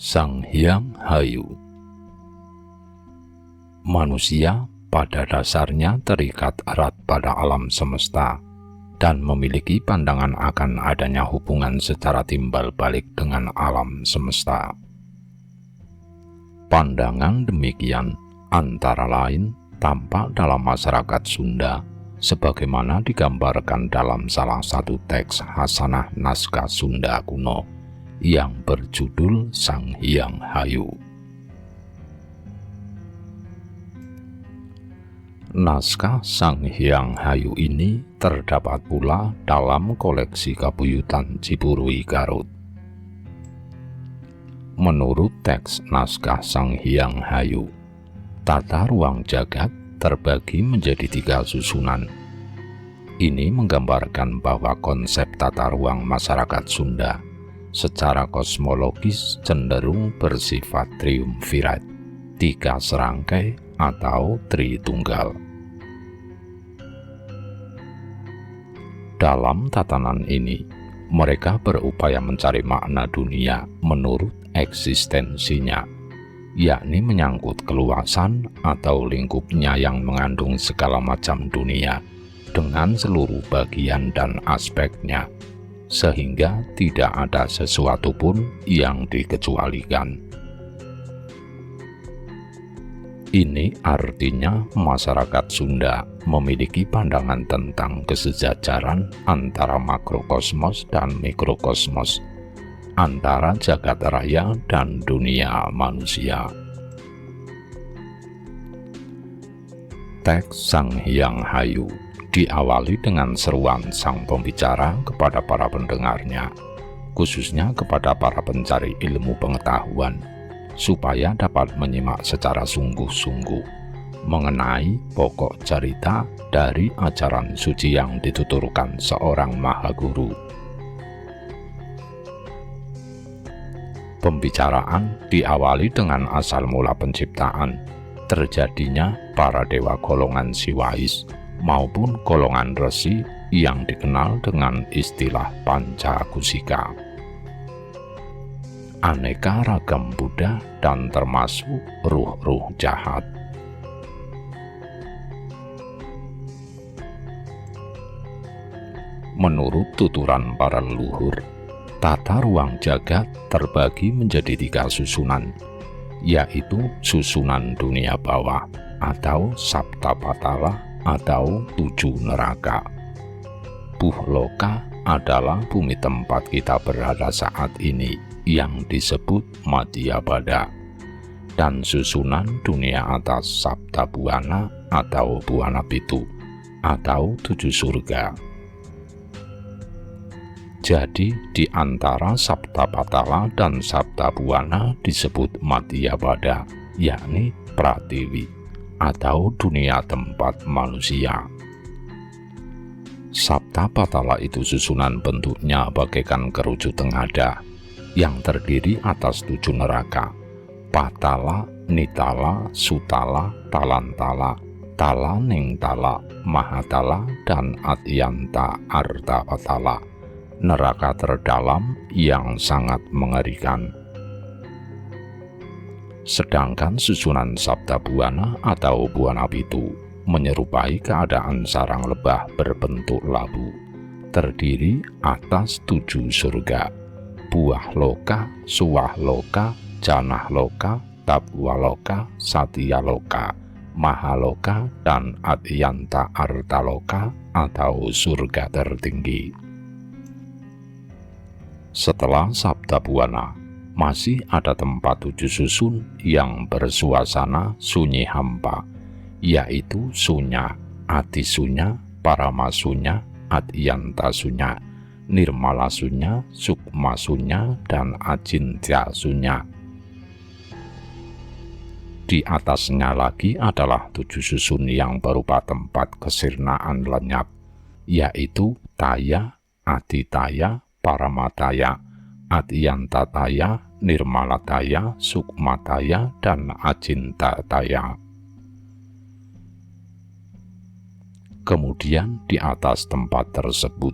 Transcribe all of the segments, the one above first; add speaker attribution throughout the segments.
Speaker 1: Sang Hyang Hayu. Manusia pada dasarnya terikat erat pada alam semesta dan memiliki pandangan akan adanya hubungan secara timbal balik dengan alam semesta. Pandangan demikian antara lain tampak dalam masyarakat Sunda sebagaimana digambarkan dalam salah satu teks hasanah naskah Sunda kuno yang berjudul Sang Hyang Hayu. Naskah Sang Hyang Hayu ini terdapat pula dalam koleksi Kabuyutan Cipurui Garut. Menurut teks naskah Sang Hyang Hayu, tata ruang jagat terbagi menjadi 3 susunan. Ini menggambarkan bahwa konsep tata ruang masyarakat Sunda secara kosmologis cenderung bersifat triumvirat, 3 serangkai atau tritunggal. Dalam tatanan ini, mereka berupaya mencari makna dunia menurut eksistensinya, yakni menyangkut keluasan atau lingkupnya yang mengandung segala macam dunia dengan seluruh bagian dan aspeknya, sehingga tidak ada sesuatu pun yang dikecualikan. Ini artinya masyarakat Sunda memiliki pandangan tentang kesejajaran antara makrokosmos dan mikrokosmos, antara jagat raya dan dunia manusia. Teks Sang Hyang Hayu diawali dengan seruan sang pembicara kepada para pendengarnya, khususnya kepada para pencari ilmu pengetahuan, supaya dapat menyimak secara sungguh-sungguh mengenai pokok cerita dari ajaran suci yang dituturkan seorang maha guru. Pembicaraan diawali dengan asal mula penciptaan, terjadinya para dewa golongan Siwais maupun golongan resi yang dikenal dengan istilah Pancakusika. Aneka ragam Buddha dan termasuk ruh-ruh jahat. Menurut tuturan para leluhur, tata ruang jagat terbagi menjadi 3 susunan, yaitu susunan dunia bawah atau Saptapatala atau 7 neraka. Buhloka adalah bumi tempat kita berada saat ini yang disebut Madhyabada, dan susunan dunia atas Saptabuana atau Buana Pitu atau 7 surga. Jadi di antara Saptapatala dan Saptabuana disebut Madhyabada, yakni Pratiwi atau dunia tempat manusia. Saptapatala itu susunan bentuknya bagaikan kerucut tengadah yang terdiri atas 7 neraka: Patala, Nitala, Sutala, Talantala, Talaningtala, Mahatala, dan Atyanta Artapatala, neraka terdalam yang sangat mengerikan. Sedangkan susunan Saptabuana atau Buana Pitu menyerupai keadaan sarang lebah berbentuk labu, terdiri atas 7 surga: Buah Loka, Suwah Loka, Janah Loka, Tabwa Loka, Satya Loka, Mahaloka, dan Atyanta Artaloka atau surga tertinggi. Setelah Saptabuana, masih ada tempat 7 susun yang bersuasana sunyi hampa, yaitu Sunya, Adisunya, Paramasunya, Adyantasunya, Nirmalasunya, Sukmasunya, dan Acintyasunya. Di atasnya lagi adalah 7 susun yang berupa tempat kesirnaan lenyap, yaitu Taya, Aditaya, Paramataya, Adyantataya, Nirmalataya, Sukmataya, dan Acintataya. Kemudian di atas tempat tersebut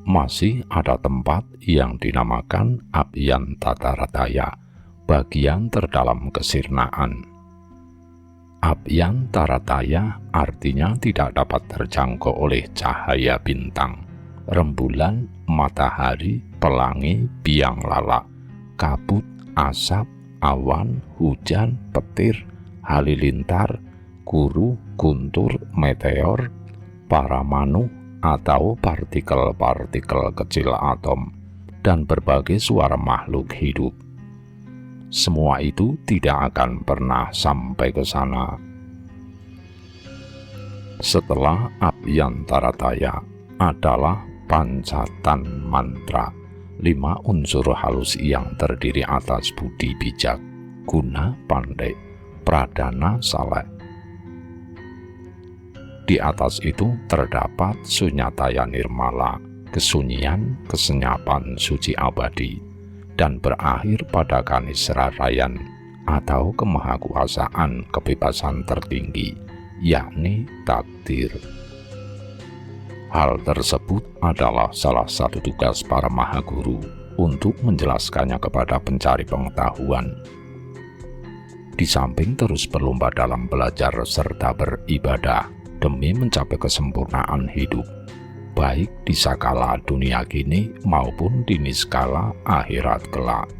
Speaker 1: masih ada tempat yang dinamakan Abhyantarataya, bagian terdalam kesirnaan. Abyantarataya artinya tidak dapat terjangkau oleh cahaya bintang, rembulan, matahari, pelangi, biang lala, kabut, asap, awan, hujan, petir, halilintar, guru, guntur, meteor, paramanu atau partikel-partikel kecil atom, dan berbagai suara makhluk hidup. Semua itu tidak akan pernah sampai ke sana. Setelah Abyantarataya adalah pancatan mantra, 5 unsur halus yang terdiri atas budi bijak, guna pandai, pradana saleh. Di atas itu terdapat sunyataya nirmala, kesunyian, kesenyapan suci abadi, dan berakhir pada kanisrarayan atau kemahakuasaan kebebasan tertinggi, yakni takdir. Hal tersebut adalah salah satu tugas para mahaguru untuk menjelaskannya kepada pencari pengetahuan. Di samping terus berlomba dalam belajar serta beribadah demi mencapai kesempurnaan hidup, baik di skala dunia kini maupun di niskala akhirat kelak.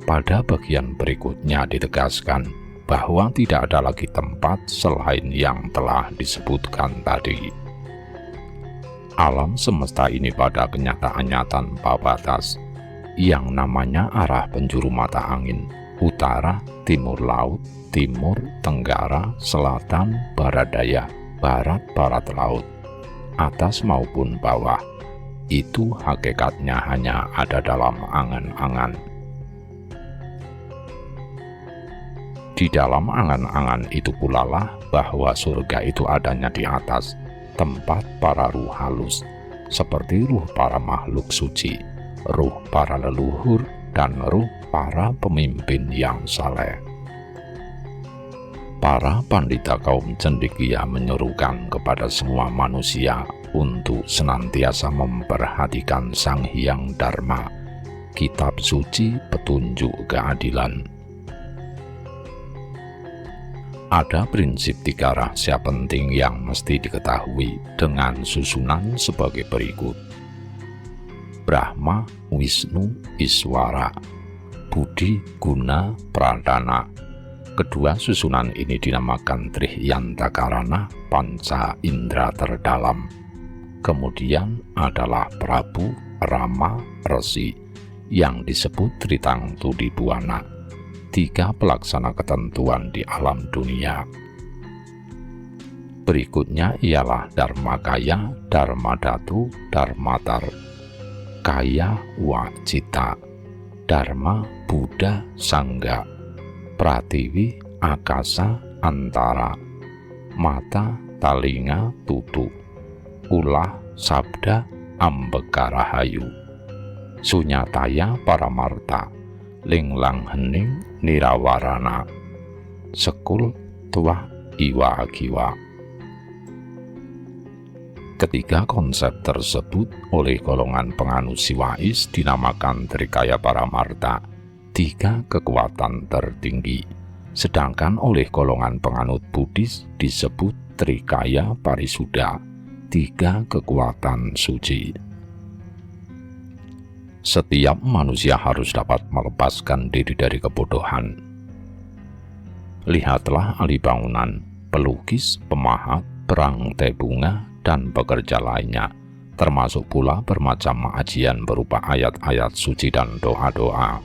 Speaker 1: Pada bagian berikutnya ditegaskan bahwa tidak ada lagi tempat selain yang telah disebutkan tadi. Alam semesta ini pada kenyataannya tanpa batas, yang namanya arah penjuru mata angin, utara, timur laut, timur, tenggara, selatan, barat daya, barat laut, atas maupun bawah, itu hakikatnya hanya ada dalam angan-angan. Di dalam angan-angan itu pula lah bahwa surga itu adanya di atas, tempat para ruh halus, seperti ruh para makhluk suci, ruh para leluhur, dan ruh para pemimpin yang saleh. Para pandita kaum cendekia menyerukan kepada semua manusia untuk senantiasa memperhatikan Sang Hyang Dharma, kitab suci petunjuk keadilan. Ada prinsip 3 rahasia penting yang mesti diketahui dengan susunan sebagai berikut: Brahma, Wisnu, Iswara, Budi, Guna, Pradana. Kedua susunan ini dinamakan Trihyantakarana, panca indera terdalam. Kemudian adalah Prabu, Rama, Resi, yang disebut Tritang Tudibuana, 3 pelaksana ketentuan di alam dunia. Berikutnya ialah Dharmakaya, Dharmadhatu, Dharmatar, Kaya, Wacita, Dharma, Buddha, Sangga, Pratiwi, Akasa, Antara, Mata, Talinga, Tutu, Ulah, Sabda, Ambekarahayu, Sunyataya, Paramarta, Linglang Hening, Nirawarana, Sekul, Tuah, Iwa Akiwa. Ketiga konsep tersebut oleh golongan penganut Siwais dinamakan Trikaya Paramarta, 3 kekuatan tertinggi, sedangkan oleh golongan penganut Buddhis disebut Trikaya Parisuddha, 3 kekuatan suci. Setiap manusia harus dapat melepaskan diri dari kebodohan. Lihatlah ahli bangunan, pelukis, pemahat, perantai bunga, dan pekerja lainnya, termasuk pula bermacam ajian berupa ayat-ayat suci dan doa-doa.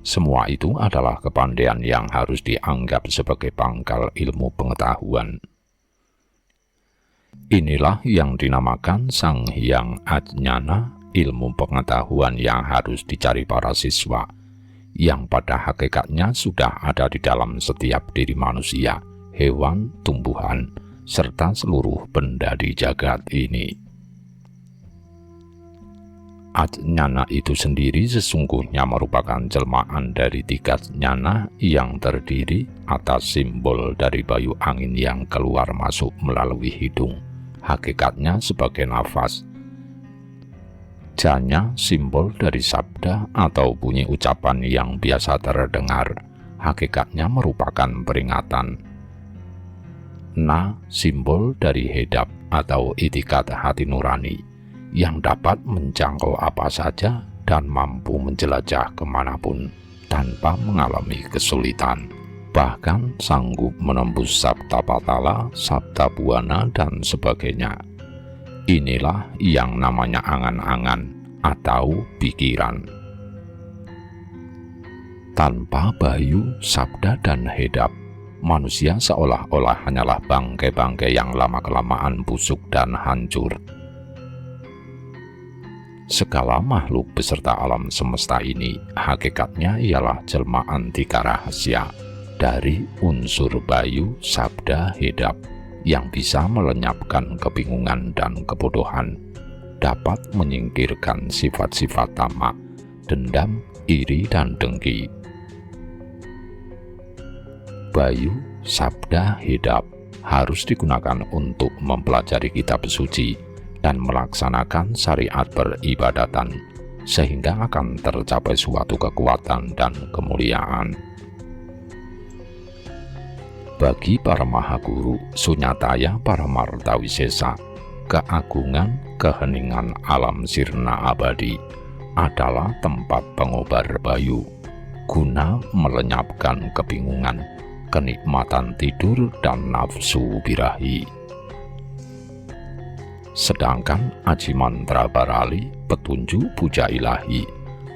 Speaker 1: Semua itu adalah kepandaian yang harus dianggap sebagai pangkal ilmu pengetahuan. Inilah yang dinamakan Sang Hyang Ajnana, ilmu pengetahuan yang harus dicari para siswa, yang pada hakikatnya sudah ada di dalam setiap diri manusia, hewan, tumbuhan, serta seluruh benda di jagat ini. Ajnana itu sendiri sesungguhnya merupakan jelmaan dari 3 jnana yang terdiri atas simbol dari bayu angin yang keluar masuk melalui hidung, hakikatnya sebagai nafas. Janya simbol dari sabda atau bunyi ucapan yang biasa terdengar, hakikatnya merupakan peringatan. Na simbol dari hedap atau itikat hati nurani, yang dapat menjangkau apa saja dan mampu menjelajah kemanapun tanpa mengalami kesulitan. Bahkan sanggup menembus sabda patala, sabda buana, dan sebagainya. Inilah yang namanya angan-angan atau pikiran. Tanpa bayu, sabda, dan hedap, manusia seolah-olah hanyalah bangkai-bangkai yang lama-kelamaan busuk dan hancur. Segala makhluk beserta alam semesta ini hakikatnya ialah jelmaan tiga rahasia dari unsur bayu, sabda, hedap yang bisa melenyapkan kebingungan dan kebodohan, dapat menyingkirkan sifat-sifat tamak, dendam, iri, dan dengki. Bayu, sabda, hedap harus digunakan untuk mempelajari kitab suci dan melaksanakan syariat peribadatan, sehingga akan tercapai suatu kekuatan dan kemuliaan. Bagi para mahaguru, sunyataya para martawisesa, keagungan, keheningan alam sirna abadi adalah tempat pengobar bayu, guna melenyapkan kebingungan, kenikmatan tidur, dan nafsu birahi. Sedangkan aji mantra barali, petunjuk puja ilahi,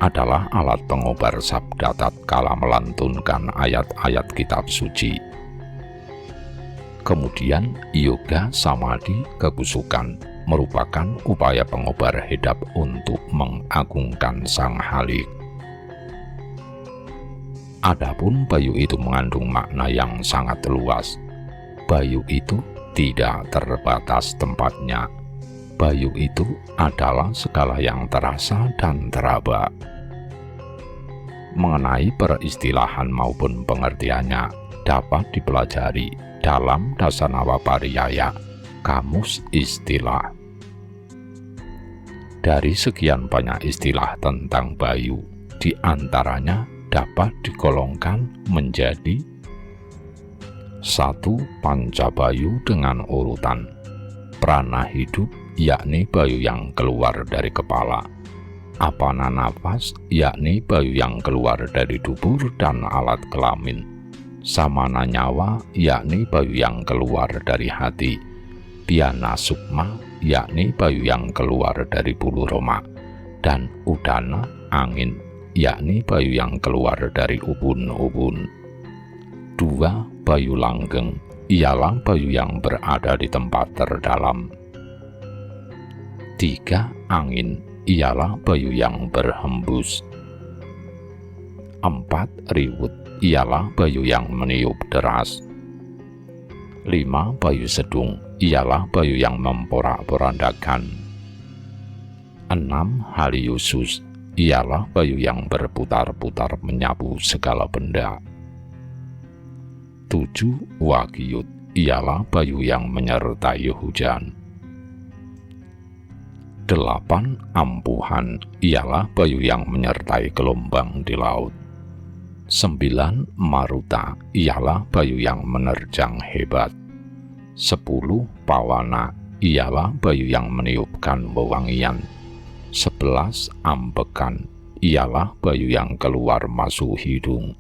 Speaker 1: adalah alat pengobar sabda tatkala melantunkan ayat-ayat kitab suci. Kemudian yoga samadhi kekusukan merupakan upaya pengobar hedap untuk mengagungkan Sang Halik. Adapun bayu itu mengandung makna yang sangat luas. Bayu itu tidak terbatas tempatnya. Bayu itu adalah segala yang terasa dan teraba. Mengenai peristilahan maupun pengertiannya dapat dipelajari dalam Dasanawa Pariyaya, Kamus Istilah. Dari sekian banyak istilah tentang bayu, di antaranya dapat digolongkan menjadi 1. Pancabayu dengan urutan. Prana hidup, yakni bayu yang keluar dari kepala. Apana nafas, yakni bayu yang keluar dari dubur dan alat kelamin. Samana nyawa, yakni bayu yang keluar dari hati. Piana sukma, yakni bayu yang keluar dari bulu roma. Dan udana, angin, yakni bayu yang keluar dari ubun-ubun. 2. Bayu langgeng, ialah bayu yang berada di tempat terdalam. 3. Angin, ialah bayu yang berhembus. 4. Riwut, ialah bayu yang meniup deras. 5. Bayu sedung, ialah bayu yang memporak-porandakan. 6. Haliusus, ialah bayu yang berputar-putar menyapu segala benda. 7. Wagiyut, ialah bayu yang menyertai hujan. 8. Ampuhan, ialah bayu yang menyertai gelombang di laut. 9. Maruta, ialah bayu yang menerjang hebat. 10. Pawana, ialah bayu yang meniupkan wewangian. 11. Ambekan, ialah bayu yang keluar masuk hidung.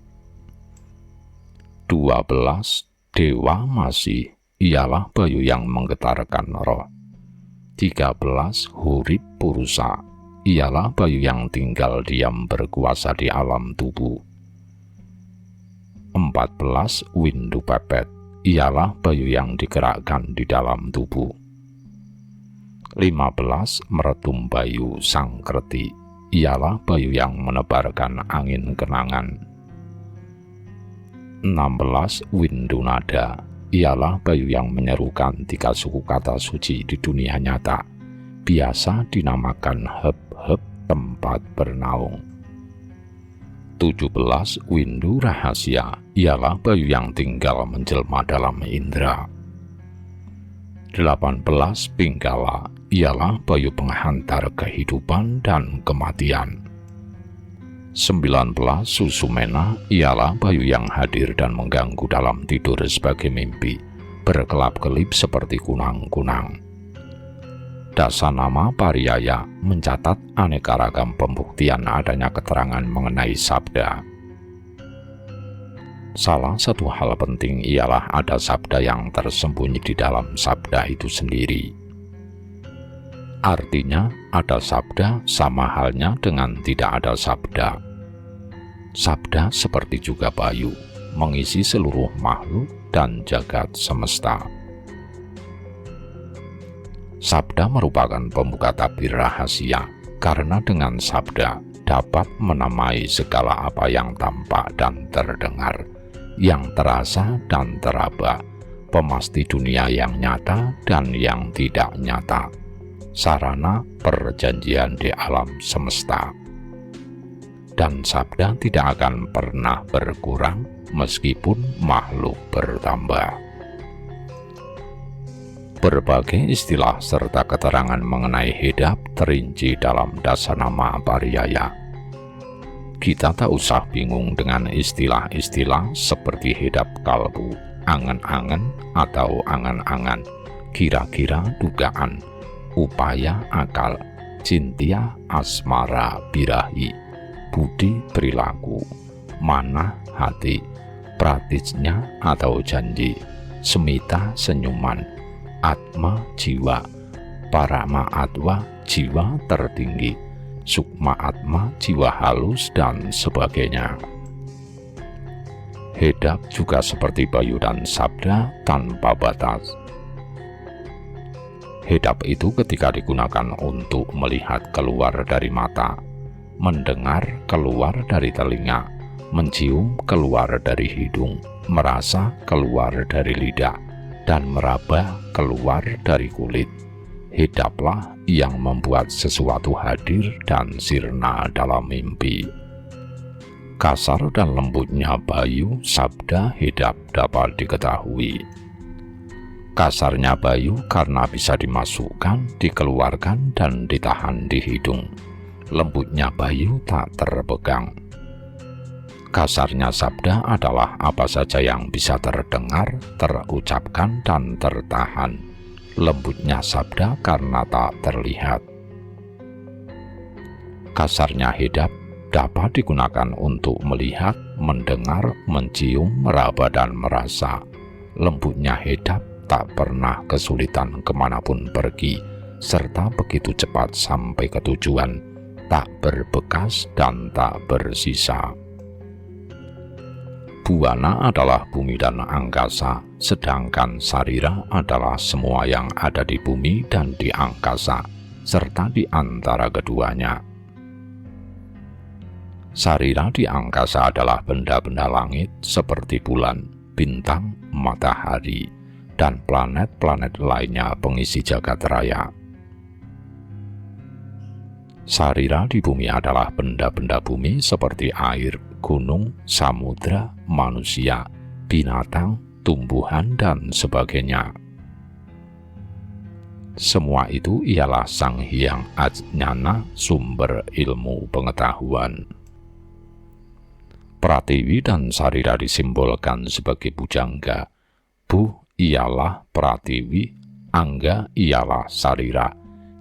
Speaker 1: 12. Dewa Masih, ialah bayu yang menggetarkan roh. 13. Hurip Purusa, ialah bayu yang tinggal diam berkuasa di alam tubuh. 14. Windu Pepet, ialah bayu yang digerakkan di dalam tubuh. 15. Meretum Bayu Sangkreti, ialah bayu yang menebarkan angin kenangan. 16. Windu Nada, ialah bayu yang menyerukan 3 suku kata suci di dunia nyata, biasa dinamakan heb-heb tempat bernaung. 17. Windu Rahasia, ialah bayu yang tinggal menjelma dalam indera. 18. Pinggala, ialah bayu penghantar kehidupan dan kematian. 19 Susumena ialah bayu yang hadir dan mengganggu dalam tidur sebagai mimpi, berkelap-kelip seperti kunang-kunang. Dasanama Pariyaya mencatat aneka ragam pembuktian adanya keterangan mengenai sabda. Salah satu hal penting ialah ada sabda yang tersembunyi di dalam sabda itu sendiri. Artinya, ada sabda sama halnya dengan tidak ada sabda. Sabda seperti juga bayu, mengisi seluruh makhluk dan jagat semesta. Sabda merupakan pembuka tabir rahasia, karena dengan sabda dapat menamai segala apa yang tampak dan terdengar, yang terasa dan teraba, pemasti dunia yang nyata dan yang tidak nyata, sarana perjanjian di alam semesta. Dan sabda tidak akan pernah berkurang meskipun makhluk bertambah. Berbagai istilah serta keterangan mengenai hidap terinci dalam Dasanama Pariyaya. Kita tak usah bingung dengan istilah-istilah seperti hidap kalbu, angan-angan atau angan-angan, kira-kira dugaan, upaya akal, cintia asmara birahi, budi perilaku, mana hati, pratisnya atau janji, semita senyuman, atma jiwa, parama atwa jiwa tertinggi, sukma atma jiwa halus, dan sebagainya. Hidap juga seperti bayu dan sabda tanpa batas. Hidap itu ketika digunakan untuk melihat keluar dari mata, mendengar keluar dari telinga, mencium keluar dari hidung, merasa keluar dari lidah, dan meraba keluar dari kulit. Hidaplah yang membuat sesuatu hadir dan sirna dalam mimpi. Kasar dan lembutnya bayu, sabda, hidap dapat diketahui. Kasarnya bayu karena bisa dimasukkan, dikeluarkan, dan ditahan di hidung. Lembutnya bayu tak terpegang. Kasarnya sabda adalah apa saja yang bisa terdengar, terucapkan, dan tertahan. Lembutnya sabda karena tak terlihat. Kasarnya hidap dapat digunakan untuk melihat, mendengar, mencium, meraba, dan merasa. Lembutnya hidap tak pernah kesulitan kemanapun pergi, serta begitu cepat sampai ke tujuan, tak berbekas dan tak bersisa. Buana adalah bumi dan angkasa, sedangkan sarira adalah semua yang ada di bumi dan di angkasa, serta di antara keduanya. Sarira di angkasa adalah benda-benda langit seperti bulan, bintang, matahari, dan planet-planet lainnya pengisi jagat raya. Sarira di bumi adalah benda-benda bumi seperti air, gunung, samudra, manusia, binatang, tumbuhan, dan sebagainya. Semua itu ialah Sang Hyang Ajnana, sumber ilmu pengetahuan. Pratiwi dan sarira disimbolkan sebagai bujangga. Bu ialah pratiwi, angga ialah sarira,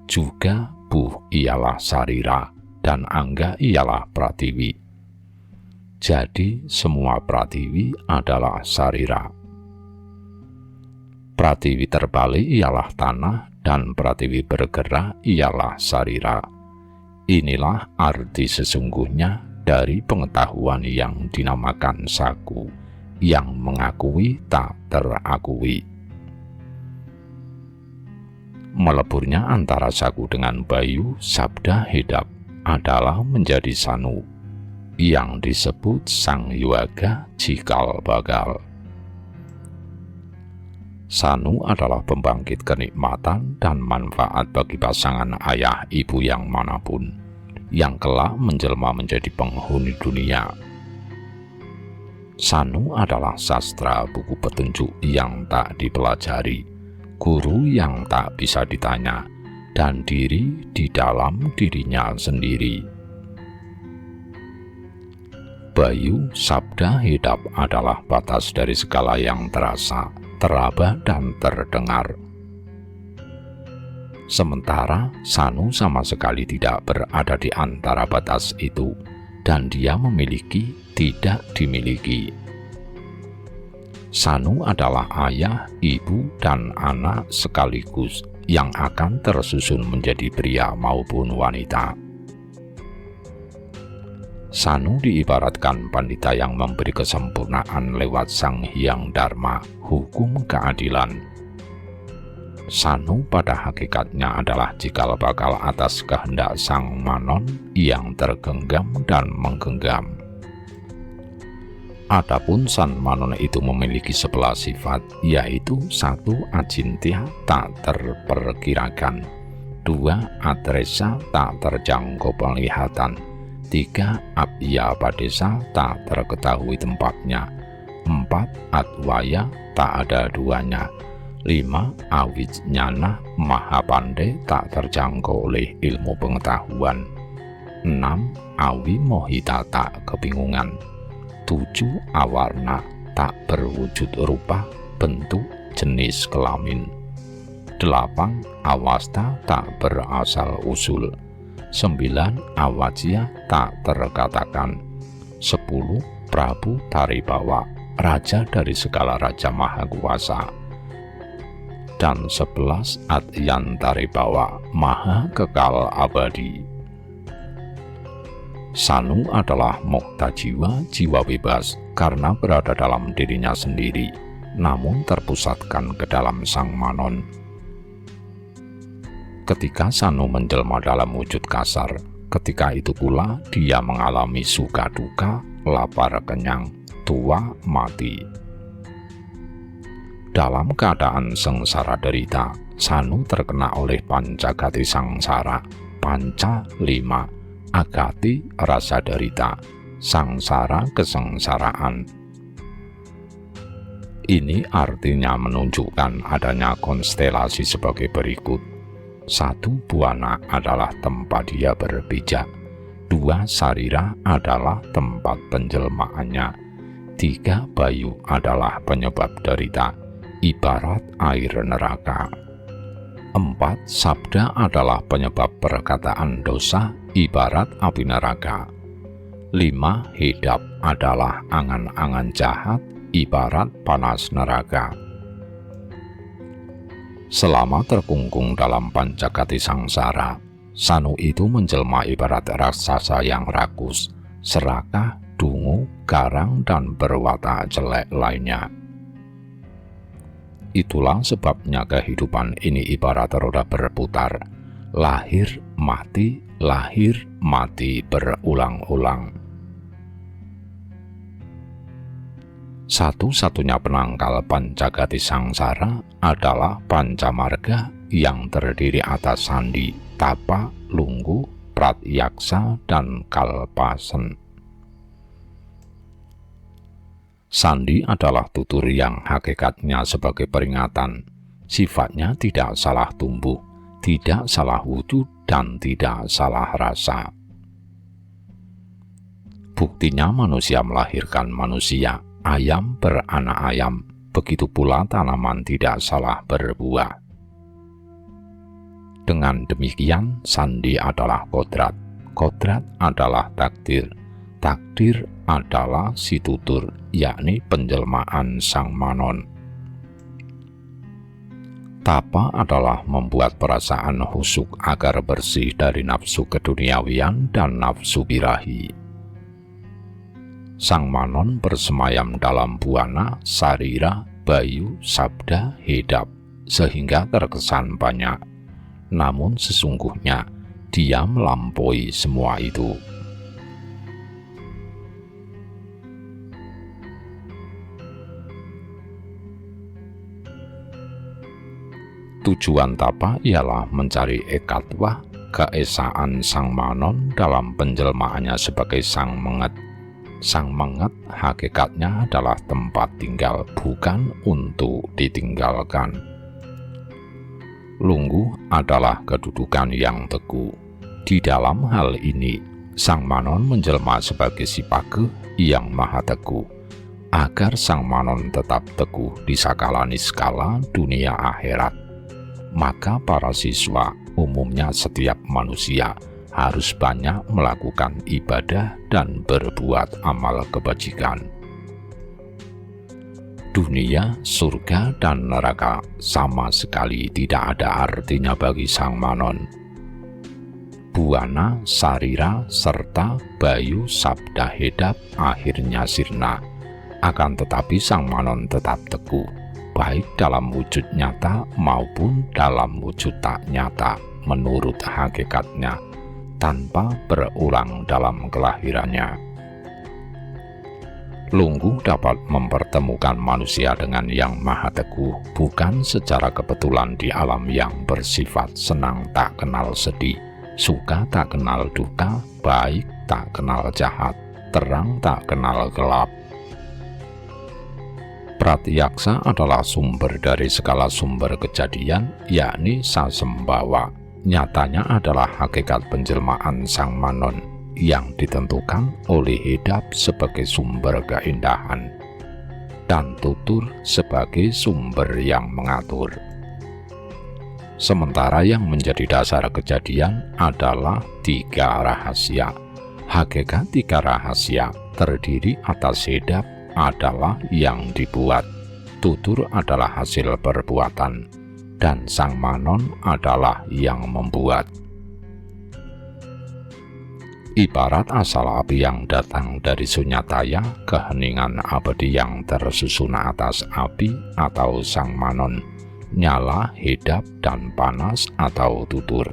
Speaker 1: juga bu ialah sarira, dan angga ialah pratiwi. Jadi semua pratiwi adalah sarira. Pratiwi terbalik ialah tanah, dan pratiwi bergerak ialah sarira. Inilah arti sesungguhnya dari pengetahuan yang dinamakan saku, yang mengakui tak terakui. Meleburnya antara saku dengan bayu, sabda, hidap adalah menjadi sanu, yang disebut sang yuaga cikal bakal. Sanu adalah pembangkit kenikmatan dan manfaat bagi pasangan ayah ibu yang manapun, yang kelak menjelma menjadi penghuni dunia. Sanu adalah sastra buku petunjuk yang tak dipelajari, guru yang tak bisa ditanya, dan diri di dalam dirinya sendiri. Bayu sabda hidup adalah batas dari segala yang terasa, teraba, dan terdengar. Sementara Sanu sama sekali tidak berada di antara batas itu, dan dia memiliki, tidak dimiliki. Sanu adalah ayah, ibu, dan anak sekaligus yang akan tersusun menjadi pria maupun wanita. Sanu diibaratkan pandita yang memberi kesempurnaan lewat Sang Hyang Dharma, hukum keadilan. Sanu pada hakikatnya adalah cikal bakal atas kehendak Sang Manon yang tergenggam dan menggenggam. Adapun Sang Manon itu memiliki 11 sifat, yaitu 1. Acintya, tak terperkirakan; 2. Adresa, tak terjangkau penglihatan; 3. Abhyapadesa, tak terketahui tempatnya; 4. Advaya, tak ada duanya; 5. Awijnana, maha pandai, tak terjangkau oleh ilmu pengetahuan; 6. Awimohita, tak kebingungan; 7. Awarna, tak berwujud rupa, bentuk, jenis kelamin; 8. Awasta, tak berasal usul; 9. Awajya, tak terkatakan; 10. Prabu Taribawa, raja dari segala raja maha kuasa; dan 11. Adyantaribawa, maha kekal abadi. Sanu adalah mukta jiwa, jiwa bebas, karena berada dalam dirinya sendiri, namun terpusatkan ke dalam Sang Manon. Ketika Sanu menjelma dalam wujud kasar, ketika itu pula dia mengalami suka duka, lapar kenyang, tua mati. Dalam keadaan sengsara derita, Sanu terkena oleh pancagati sangsara, panca 5, agati rasa derita, sangsara kesengsaraan. Ini artinya menunjukkan adanya konstelasi sebagai berikut. 1. Buana adalah tempat dia berpijak. 2. Sarira adalah tempat penjelmaannya. 3. Bayu adalah penyebab derita, ibarat air neraka. 4. Sabda adalah penyebab perkataan dosa, ibarat api neraka. 5. Hidap adalah angan-angan jahat, ibarat panas neraka. Selama terkungkung dalam pancagati sangsara, Sanu itu menjelma ibarat raksasa yang rakus, serakah, dungu, garang, dan berwatak jelek lainnya. Itulah sebabnya kehidupan ini ibarat roda berputar, lahir mati berulang-ulang. Satu-satunya penangkal pancagati sangsara adalah pancamarga yang terdiri atas sandi, tapa, lunggu, pratyaksa, dan kalpasen. Sandi adalah tutur yang hakikatnya sebagai peringatan. Sifatnya tidak salah tumbuh, tidak salah wujud, dan tidak salah rasa. Buktinya manusia melahirkan manusia, ayam beranak ayam, begitu pula tanaman tidak salah berbuah. Dengan demikian, sandi adalah kodrat, kodrat adalah takdir, takdir adalah si tutur, yakni penjelmaan Sang Manon. Tapa adalah membuat perasaan husuk agar bersih dari nafsu keduniawian dan nafsu birahi. Sang Manon bersemayam dalam buana, sarira, bayu, sabda, hidap, sehingga terkesan banyak. Namun sesungguhnya dia melampaui semua itu. Tujuan tapa ialah mencari ekatwah, keesaan Sang Manon dalam penjelmaannya sebagai Sang Menget. Sang Menget hakikatnya adalah tempat tinggal, bukan untuk ditinggalkan. Lungguh adalah kedudukan yang teguh. Di dalam hal ini, Sang Manon menjelma sebagai si Pageh yang maha teguh, agar Sang Manon tetap teguh di sakala niskala dunia akhirat. Maka para siswa, umumnya setiap manusia, harus banyak melakukan ibadah dan berbuat amal kebajikan. Dunia, surga, dan neraka sama sekali tidak ada artinya bagi Sang Manon. Buana, Sarira, serta Bayu, Sabda, Hedap akhirnya sirna. Akan tetapi Sang Manon tetap teguh, baik dalam wujud nyata maupun dalam wujud tak nyata menurut hakikatnya, tanpa berulang dalam kelahirannya. Lungguh dapat mempertemukan manusia dengan yang maha teguh bukan secara kebetulan di alam yang bersifat senang tak kenal sedih, suka tak kenal duka, baik tak kenal jahat, terang tak kenal gelap. Pratyaksa adalah sumber dari segala sumber kejadian, yakni Sasembawa. Nyatanya adalah hakikat penjelmaan Sang Manon yang ditentukan oleh Hedap sebagai sumber keindahan dan Tutur sebagai sumber yang mengatur. Sementara yang menjadi dasar kejadian adalah 3 rahasia. Hakikat 3 rahasia terdiri atas Hedap adalah yang dibuat, Tutur adalah hasil perbuatan, dan Sang Manon adalah yang membuat. Ibarat asal api yang datang dari Sunyataya, keheningan abadi yang tersusun atas api atau Sang Manon, nyala, Hedap, dan panas atau Tutur.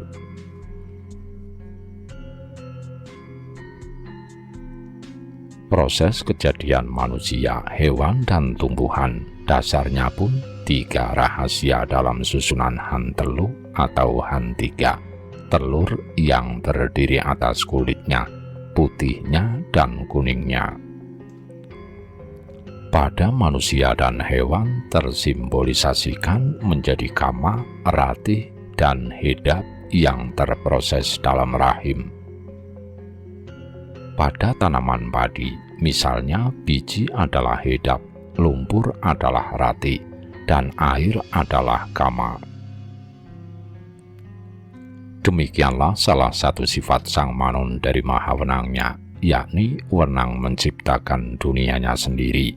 Speaker 1: Proses kejadian manusia, hewan, dan tumbuhan dasarnya pun 3 rahasia dalam susunan Hantelu atau Hantiga. Telur yang terdiri atas kulitnya, putihnya, dan kuningnya. Pada manusia dan hewan tersimbolisasikan menjadi Kama, Ratih, dan Hedap yang terproses dalam rahim. Pada tanaman padi, misalnya biji adalah Hedap, lumpur adalah Ratih, dan air adalah Kama. Demikianlah salah satu sifat Sang Manon dari Mahawenangnya, yakni wenang menciptakan dunianya sendiri,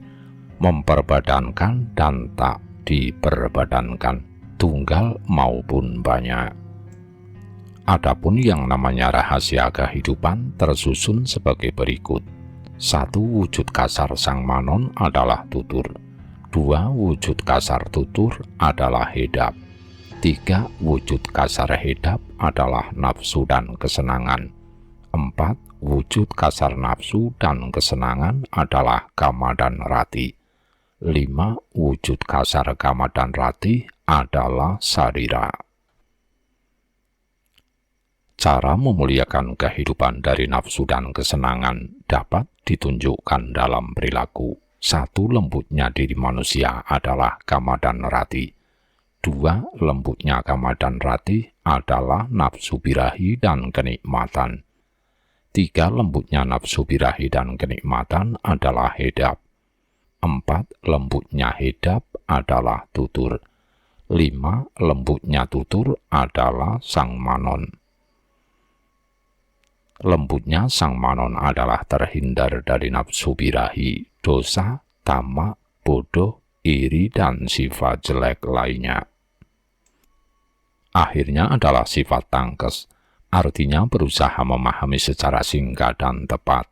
Speaker 1: memperbadankan dan tak diperbadankan, tunggal maupun banyak. Adapun yang namanya rahasia kehidupan tersusun sebagai berikut. 1. Wujud kasar Sang Manon adalah Tutur. 2. Wujud kasar Tutur adalah Hedap. 3. Wujud kasar Hedap adalah nafsu dan kesenangan. 4. Wujud kasar nafsu dan kesenangan adalah Kama dan Rati. 5. Wujud kasar Kama dan Rati adalah Sarira. Cara memuliakan kehidupan dari nafsu dan kesenangan dapat ditunjukkan dalam perilaku. 1. Lembutnya diri manusia adalah Kama dan Rati. 2. Lembutnya Kama dan Rati adalah nafsu birahi dan kenikmatan. 3. Lembutnya nafsu birahi dan kenikmatan adalah Hedap. 4. Lembutnya Hedap adalah Tutur. 5. Lembutnya Tutur adalah Sang Manon. Lembutnya Sang Manon adalah terhindar dari nafsu birahi, dosa, tamak, bodoh, iri, dan sifat jelek lainnya. Akhirnya adalah sifat tangkes, artinya berusaha memahami secara singkat dan tepat.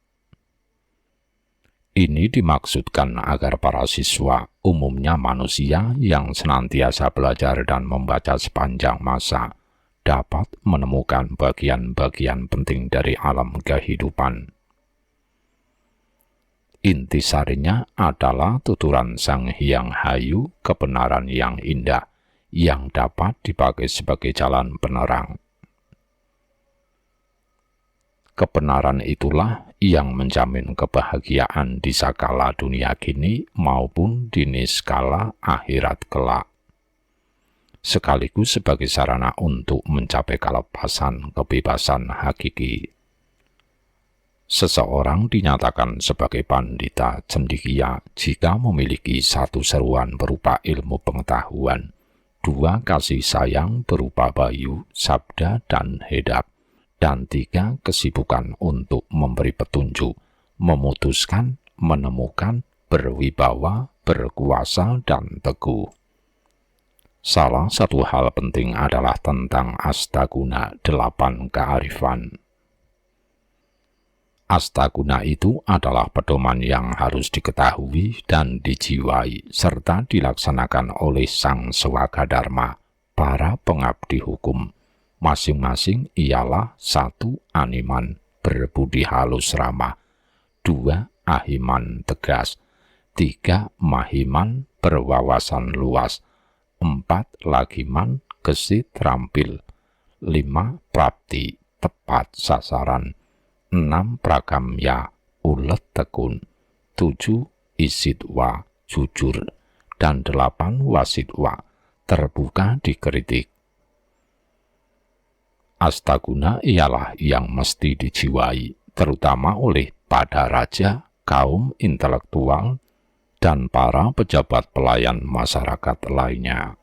Speaker 1: Ini dimaksudkan agar para siswa, umumnya manusia yang senantiasa belajar dan membaca sepanjang masa, dapat menemukan bagian-bagian penting dari alam kehidupan. Intisarinya adalah tuturan Sang Hyang Hayu, kebenaran yang indah, yang dapat dipakai sebagai jalan penerang. Kebenaran itulah yang menjamin kebahagiaan di sakala dunia kini maupun di niskala akhirat kelak. sekaligus sebagai sarana untuk mencapai kelepasan kebebasan hakiki. Seseorang dinyatakan sebagai pandita cendekia jika memiliki satu seruan berupa ilmu pengetahuan, dua kasih sayang berupa bayu, sabda, dan hedap, dan tiga kesibukan untuk memberi petunjuk, memutuskan, menemukan, berwibawa, berkuasa, dan teguh. Salah satu hal penting adalah tentang astaguna 8 kearifan. Astaguna itu adalah pedoman yang harus diketahui dan dijiwai serta dilaksanakan oleh sang Swagadharma, para pengabdi hukum. Masing-masing ialah 1. Animan, berbudi halus ramah, 2. Ahiman, tegas, 3. Mahiman, berwawasan luas, 4. Lagiman, gesit terampil, 5. Prapti, tepat sasaran, 6. Pragamya, ulet tekun, 7. Isidwa, jujur, dan 8. Wasidwa, terbuka dikritik. Astaguna ialah yang mesti dijiwai, terutama oleh pada raja, kaum intelektual, dan para pejabat pelayan masyarakat lainnya.